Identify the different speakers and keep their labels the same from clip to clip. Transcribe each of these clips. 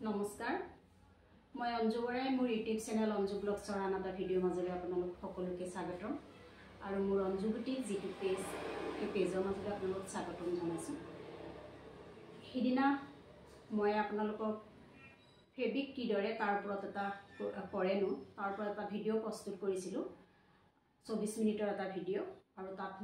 Speaker 1: নমস্কাৰ মই অঞ্জু বৰাই মোৰ ইউটিউব চেনেল অঞ্জু ব্লগছৰ আন এটা ভিডিঅ' মাজলৈ আপোনালোক সকলোকে স্বাগতম আৰু মোৰ অঞ্জু বুটিক যিটো পেজ এই পেজৰ মাজলৈ আপোনালোক স্বাগতম জনাইছোঁ। সেইদিনা মই আপোনালোকক ফেব্ৰিক কিদৰে তাৰ ওপৰত এটা কৰেনো তাৰ ওপৰত এটা ভিডিঅ' প্ৰস্তুত কৰিছিলোঁ 24 মিনিটৰ এটা ভিডিঅ' আৰু তাত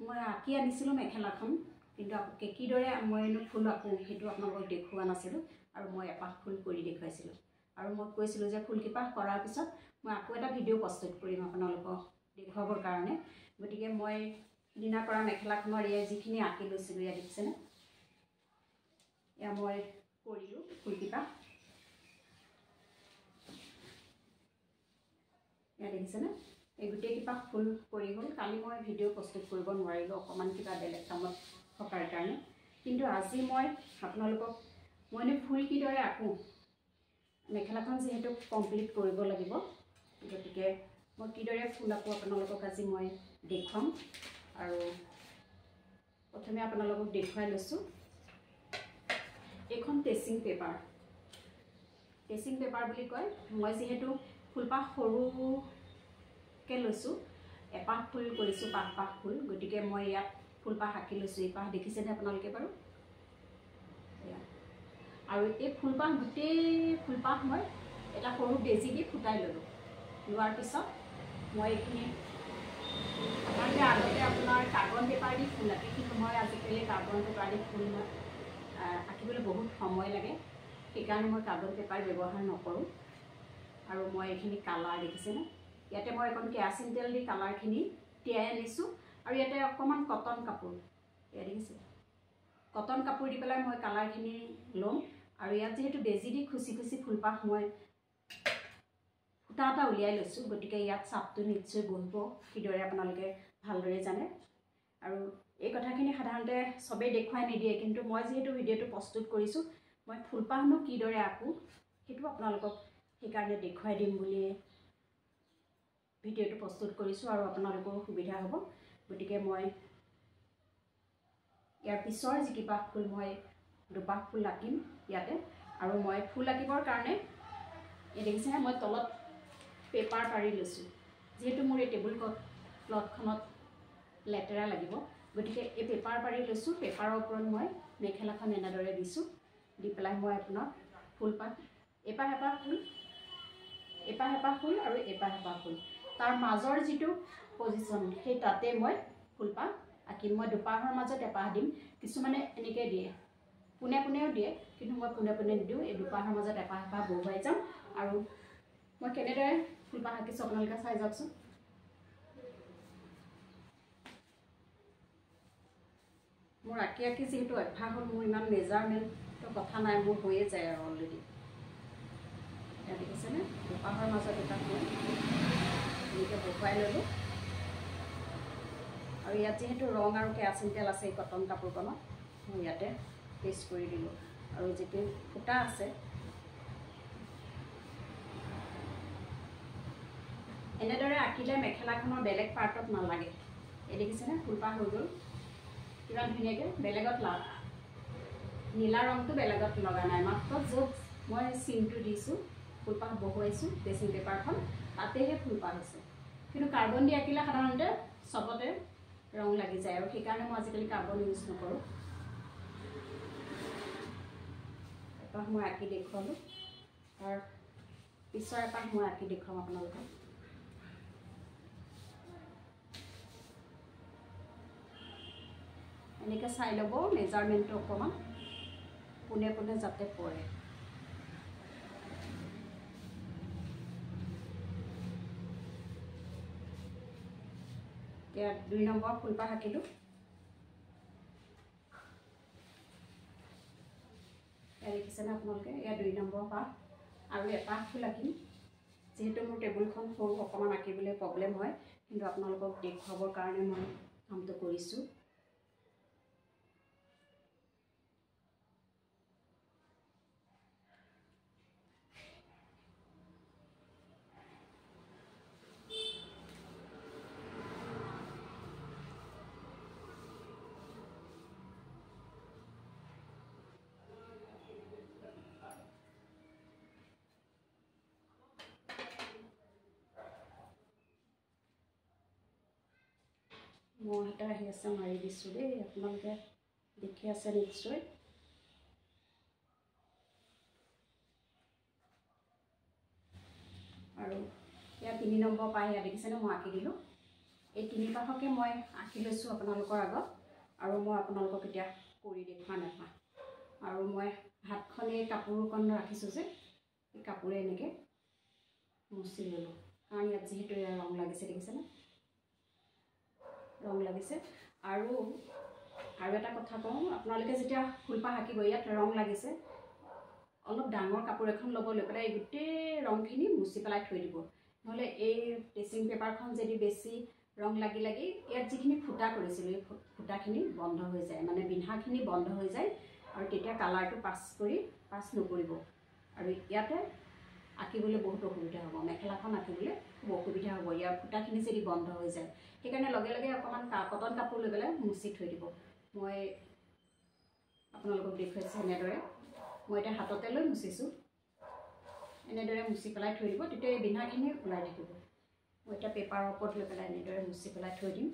Speaker 1: মই আঁকি আনিছিলোঁ মেখেলাখন কিন্তু কিদৰে মই ফুল আঁকো সেইটো আপোনালোকক দেখুওৱা নাছিলোঁ আৰু মই এপাহ ফুল কৰি দেখুৱাইছিলোঁ আৰু মই কৈছিলোঁ যে ফুলকিপাহ কৰাৰ পিছত মই আকৌ এটা ভিডিঅ' প্ৰস্তুত কৰিম আপোনালোকক দেখুৱাবৰ কাৰণে। গতিকে মই সিদিনা কৰা মেখেলাখনৰ এয়া যিখিনি আঁকি লৈছিলোঁ এয়া দেখিছেনে, এয়া মই কৰিলোঁ ফুলকিপাহ, এয়া দেখিছেনে এই গোটেইকেইপাহ ফুল কৰি হ'ল। কালি মই ভিডিঅ' প্ৰস্তুত কৰিব নোৱাৰিলোঁ অকণমান কিবা বেলেগ কামত থকাৰ কাৰণে, কিন্তু আজি মই আপোনালোকক মইনো ফুল কিদৰে আঁকো মেখেলাখন যিহেতু কমপ্লিট কৰিব লাগিব গতিকে মই কিদৰে ফুল আঁকো আপোনালোকক আজি মই দেখুৱাম। আৰু প্ৰথমে আপোনালোকক দেখুৱাই লৈছোঁ এইখন টেচিং পেপাৰ বুলি কয়। মই যিহেতু ফুলপাহ সৰুকৈ লৈছোঁ, এপাহ ফুল কৰিছোঁ পাহ ফুল, গতিকে মই ইয়াত ফুলপাহ আঁকি লৈছোঁ। এই পাহ দেখিছেনে আপোনালোকে বাৰু, আৰু এই ফুলপাহ গোটেই ফুলপাহ মই এটা সৰু বেজী দি ফুটাই ল'লোঁ। লোৱাৰ পিছত মই এইখিনি আপোনালোকে আগতে আপোনাৰ কাৰ্বন পেপাৰ দি ফুল আঁকে, কিন্তু মই আজিকালি কাৰ্বন পেপাৰ দি ফুল আঁকিবলৈ বহুত সময় লাগে, সেইকাৰণে মই কাৰ্বন পেপাৰ ব্যৱহাৰ নকৰোঁ। আৰু মই এইখিনি কালাৰ দেখিছেনে, ইয়াতে মই এখন কেৰাচিন তেল দি কালাৰখিনি তিয়াই আনিছোঁ আৰু ইয়াতে অকণমান কটন কাপোৰ, এয়া দেখিছে কটন কাপোৰ দি পেলাই মই কালাৰখিনি ল'ম। আৰু ইয়াত যিহেতু বেজী দি খুচি খুচি ফুলপাহ মই ফুটা এটা উলিয়াই লৈছোঁ, গতিকে ইয়াত চাপটো নিশ্চয় বহিব, কিদৰে আপোনালোকে ভালদৰে জানে। আৰু এই কথাখিনি সাধাৰণতে চবেই দেখুৱাই নিদিয়ে, কিন্তু মই যিহেতু ভিডিঅ'টো প্ৰস্তুত কৰিছোঁ মই ফুলপাহনো কিদৰে আঁকো সেইটো আপোনালোকক সেইকাৰণে দেখুৱাই দিম বুলিয়ে ভিডিঅ'টো প্ৰস্তুত কৰিছোঁ আৰু আপোনালোকৰ সুবিধা হ'ব। গতিকে মই ইয়াৰ পিছৰ যিকেইপাহ ফুল মই দুপাহ ফুল আঁকিম ইয়াতে, আৰু মই ফুল আঁকিবৰ কাৰণে এই দেখিছেনে মই তলত পেপাৰ পাৰি লৈছোঁ, যিহেতু মোৰ এই টেবুল ক্লথখনত লেতেৰা লাগিব গতিকে এই পেপাৰ পাৰি লৈছোঁ। পেপাৰৰ ওপৰত মই মেখেলাখন এনেদৰে দিছোঁ, দি পেলাই মই আপোনাক ফুলপাহ এপাহ এপাহ ফুল আৰু এপাহ ফুল তাৰ মাজৰ যিটো পজিশ্যন সেই তাতে মই ফুলপাহ আঁকিম। মই দুপাহৰ মাজত এপাহ দিম, কিছুমানে এনেকৈ দিয়ে পোনে পোনেও দিয়ে, কিন্তু মই পোনে পোনে নিদিওঁ, এই দুপাহৰ মাজত এপাহ বহুৱাই যাম। আৰু মই কেনেদৰে ফুলপাহ আঁকিছোঁ আপোনালোকে চাই যাওকচোন। মোৰ আঁকি যিহেতু অভ্যাস হ'ল, মোৰ ইমান মেজাৰমেণ্টৰ কথা নাই, মোৰ হৈয়ে যায় আৰু অলৰেডি। এয়া দেখিছেনে দুপাহৰ মাজত এটা মই এনেকৈ বহুৱাই ল'লোঁ। আৰু ইয়াত যিহেতু ৰং আৰু কেৰাচিন তেল আছে এই কটন কাপোৰখনত, মই ইয়াতে পেষ্ট কৰি দিলোঁ। আৰু যিটো ফুটা আছে এনেদৰে আঁকিলে মেখেলাখনৰ বেলেগ পাৰ্টত নালাগে। এই দেখিছেনে ফুলপাহ হৈ গ'ল কিমান ধুনীয়াকৈ, বেলেগত নীলা ৰংটো বেলেগত লগা নাই, মাত্ৰ য'ত মই চিনটো দিছোঁ ফুলপাহ বহুৱাইছোঁ ড্ৰেছিং পেপাৰখন তাতেহে ফুলপাহ হৈছে। কিন্তু কাৰ্বন দি আঁকিলে সাধাৰণতে চবতে ৰং লাগি যায় আৰু সেইকাৰণে মই আজিকালি কাৰ্বন ইউজ নকৰোঁ। এপাহ মই আঁকি দেখুৱালোঁ, তাৰ পিছৰ এপাহ মই আঁকি দেখুৱাম আপোনালোকক। এনেকৈ চাই ল'ব মেজাৰমেণ্টটো অকণমান পোনে পোনে যাতে পৰে। এতিয়া 2 নম্বৰ ফুলপাহ আঁকিলোঁ, এয়া দেখিছেনে আপোনালোকে, এয়া 2 নম্বৰ পাহ। আৰু এপাহ ফুল আঁকিম, যিহেতু মোৰ টেবুলখন সৰু অকণমান আঁকিবলৈ প্ৰব্লেম হয়, কিন্তু আপোনালোকক দেখুৱাবৰ কাৰণে মই কামটো কৰিছোঁ। মহ এটা আহি আছে, মাৰি দিছোঁ দেই, আপোনালোকে দেখি আছে নিশ্চয়। আৰু ইয়াত 3 নম্বৰ পাই ইয়াত দেখিছেনে মই আঁকি দিলোঁ। এই 3 পাশকে মই আঁকি লৈছোঁ আপোনালোকৰ আগত, আৰু মই আপোনালোকক এতিয়া কৰি দেখুৱাম এপাহ। আৰু মই হাতখন এই কাপোৰখন ৰাখিছোঁ যে, এই কাপোৰে এনেকৈ মুচি ল'লোঁ, কাৰণ ইয়াত যিহেতু ৰং লাগিছে, দেখিছেনে ৰং লাগিছে। আৰু এটা কথা কওঁ, আপোনালোকে যেতিয়া ফুলপাহ আঁকিব, ইয়াত ৰং লাগিছে, অলপ ডাঙৰ কাপোৰ এখন ল'ব, লৈ পেলাই এই গোটেই ৰংখিনি মুচি পেলাই থৈ দিব। নহ'লে এই ট্ৰেচিং পেপাৰখন যদি বেছি ৰং লাগি ইয়াত যিখিনি ফুটা কৰিছিলোঁ, এই ফুটাখিনি বন্ধ হৈ যায়, মানে বিন্ধাখিনি বন্ধ হৈ যায়, আৰু তেতিয়া কালাৰটো পাছ নকৰিব। আৰু ইয়াতে আঁকিবলৈ বহুত অসুবিধা হ'ব, মেখেলাখন আঁকিবলৈ খুব অসুবিধা হ'ব, ইয়াৰ ফুটাখিনি যদি বন্ধ হৈ যায়। সেইকাৰণে লগে লগে অকণমান কটন কাপোৰ লৈ পেলাই মুচি থৈ দিব। মই আপোনালোকক দেখুৱাইছোঁ এনেদৰে, মই এতিয়া হাততে লৈ মুচিছোঁ, এনেদৰে মুচি পেলাই থৈ দিব, তেতিয়া এই বিন্ধাখিনি ওলাই থাকিব। মই এতিয়া পেপাৰৰ ওপৰত লৈ পেলাই এনেদৰে মুচি পেলাই থৈ দিম।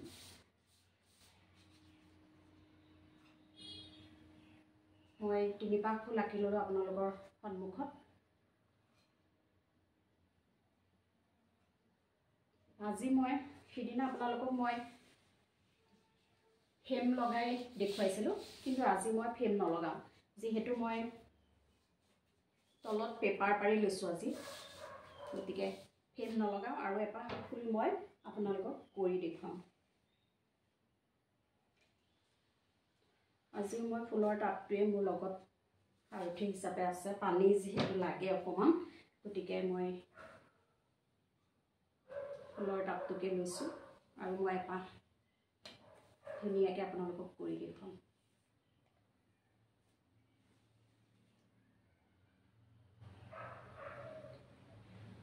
Speaker 1: মই 3 পাহ ফুল আঁকি ল'লোঁ আপোনালোকৰ সন্মুখত। আজি মই সিদিনা আপোনালোকক মই ফ্ৰেম লগাই দেখুৱাইছিলোঁ, কিন্তু আজি মই ফ্ৰেম নলগাওঁ, যিহেতু মই তলত পেপাৰ পাৰি লৈছোঁ আজি, গতিকে ফ্ৰেম নলগাওঁ। আৰু এপাহ ফুল মই আপোনালোকক কৰি দেখুৱাম। আজি মই ফুলৰ টাবটোৱে মোৰ লগত সাৰথি হিচাপে আছে, পানী যিহেতু লাগে অকণমান, গতিকে মই ফুলৰ টাবটোকে লৈছোঁ, আৰু মই এপাহ ধুনীয়াকৈ আপোনালোকক কৰি দেখুৱাম।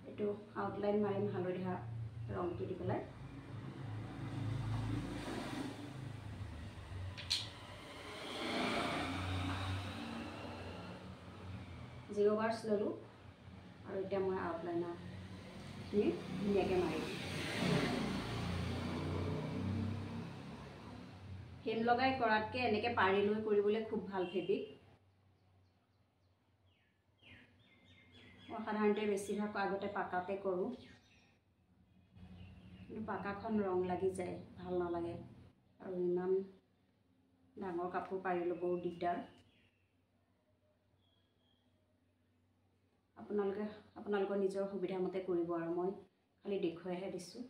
Speaker 1: এইটো আউটলাইন মাৰিম হালধীয়া ৰংটো দি পেলাই। জিৰ' বাৰ্ছ ল'লোঁ, আৰু এতিয়া মই আউটলাইনাৰখিনি ধুনীয়াকৈ মাৰিম। ফ্ৰেম লগাই কৰাতকৈ এনেকৈ পাৰি লৈ কৰিবলৈ খুব ভাল ফেব্ৰিক। মই সাধাৰণতে বেছিভাগ আগতে পাকাতে কৰোঁ, কিন্তু পাকাখন ৰং লাগি যায়, ভাল নালাগে, আৰু ইমান ডাঙৰ কাপোৰ পাৰি ল'বও দিগদাৰ। আপোনালোকৰ নিজৰ সুবিধা মতে কৰিব, আৰু মই খালি দেখুৱাইহে দিছোঁ।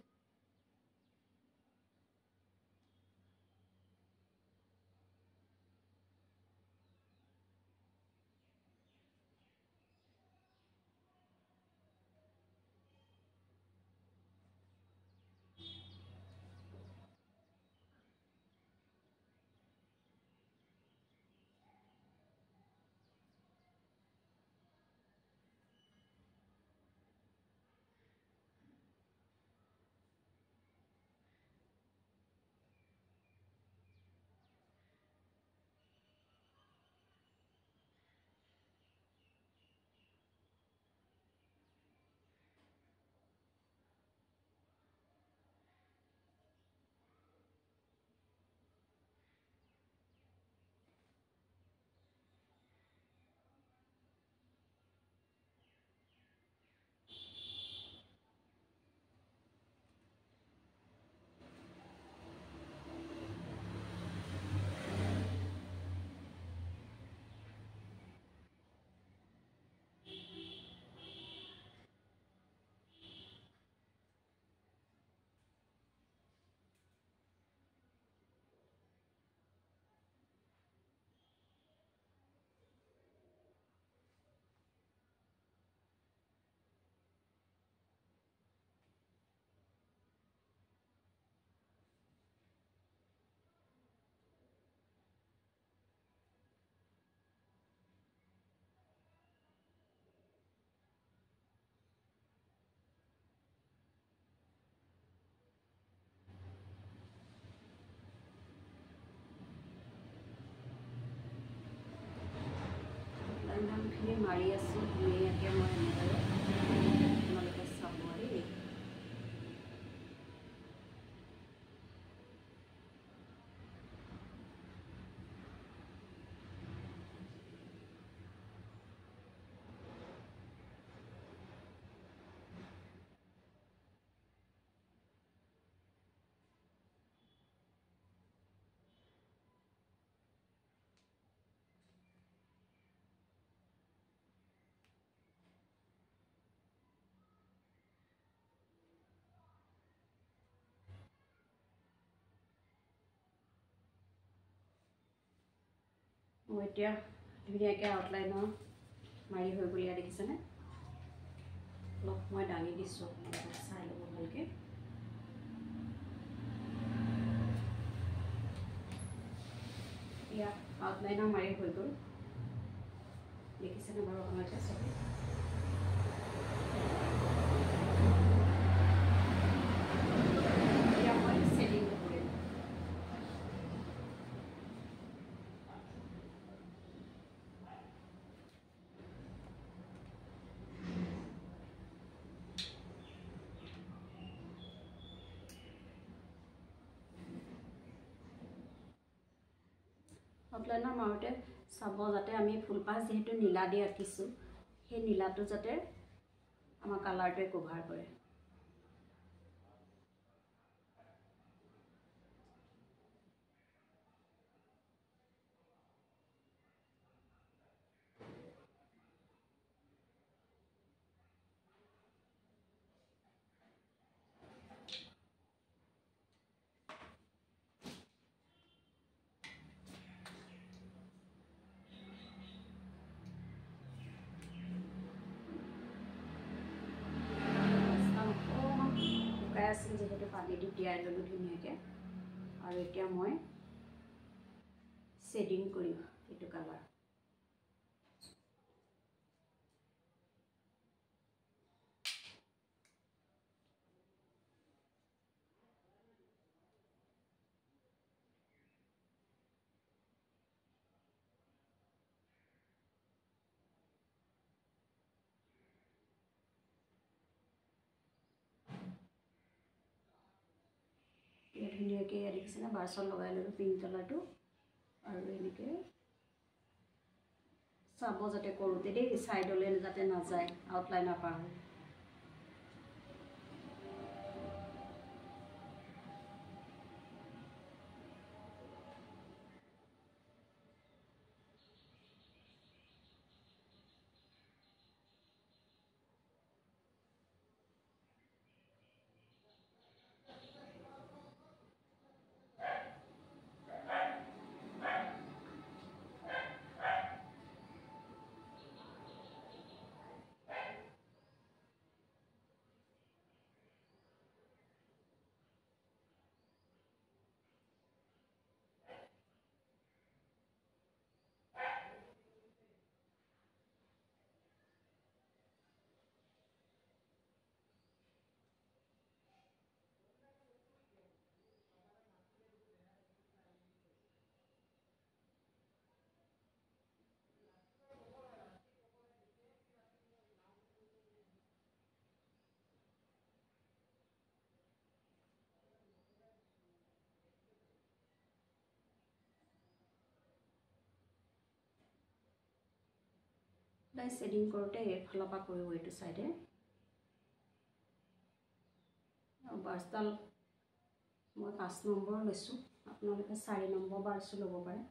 Speaker 1: ধানখিনি মাৰি আছোঁ ধুনীয়াকৈ, মই এনেদৰে আপোনালোকে চাব দেই। মই এতিয়া ধুনীয়াকৈ আউটলাইনৰ মাৰি হৈ গ'ল ইয়াত দেখিছেনে অলপ মই দাঙি দিছোঁ চাই ল'ব ভালকৈ ইয়াত আউটলাইনৰ মাৰি হৈ গ'ল দেখিছেনে বাৰু আপোনালোকে চবে এতিয়া মই ছেটিং কৰিম আউটলাইনৰ মাৰোঁতে চাব যাতে আমি ফুলপাহ যিহেতু নীলা দি আঁকিছোঁ সেই নীলাটো যাতে আমাৰ কালাৰটোৱে কভাৰ কৰে আছিল যেহেতু পানীটো তিয়াই ল'লোঁ ধুনীয়াকৈ আৰু এতিয়া মই ছেডিং কৰিম এইটো কালাৰ ধুনীয়াকৈ দেখিছেনে বাৰ্চত লগাই ল'লোঁ পিংক কালাৰটো আৰু এনেকৈ চাব যাতে কৰোঁতে দেই ছাইডলৈ যাতে নাযায় আউটলাইনৰ পৰা হয় সদায় ছেডিং কৰোঁতে এইফালৰ পৰা কৰোঁ এইটো চাইডে আৰু বাৰ্চডাল মই 5 নম্বৰ লৈছোঁ আপোনালোকে 4 নম্বৰ বাৰ্চো ল'ব পাৰে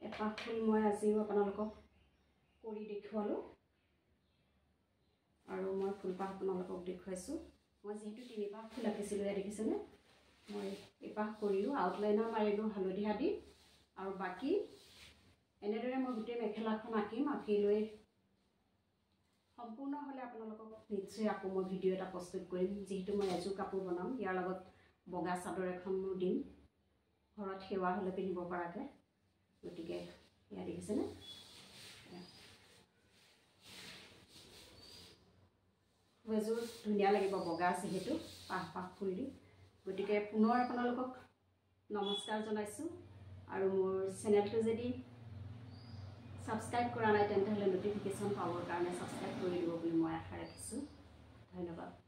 Speaker 1: এপাহ ফুল মই আজিও আপোনালোকক কৰি দেখুৱালোঁ আৰু মই ফুলপাহ আপোনালোকক দেখুৱাইছোঁ মই যিহেতু 3 পাহ ফুল আঁকিছিলোঁ ইয়াত দেখিছেনে মই এপাহ কৰিলোঁ আউটলাইনাৰ মাৰিলোঁ হালধীয়া দি আৰু বাকী এনেদৰে মই গোটেই মেখেলাখন আঁকিম আঁকি লৈ সম্পূৰ্ণ হ'লে আপোনালোকক নিশ্চয় আকৌ মই ভিডিঅ' এটা প্ৰস্তুত কৰিম যিহেতু মই এযোৰ কাপোৰ বনাম ইয়াৰ লগত বগা চাদৰ এখনো দিম ঘৰত সেৱা হ'লে পিন্ধিব পৰাকৈ গতিকে ইয়াত দেখিছেনে এযোৰ ধুনীয়া লাগিব বগা যিহেতু পাহ পাহ ফুল দি গতিকে পুনৰ আপোনালোকক নমস্কাৰ জনাইছোঁ আৰু মোৰ চেনেলটো যদি ছাবস্ক্ৰাইব কৰা নাই তেন্তে হ'লে নটিফিকেশ্যন পাবৰ কাৰণে ছাবস্ক্ৰাইব কৰি দিব বুলি মই আশা ৰাখিছোঁ ধন্যবাদ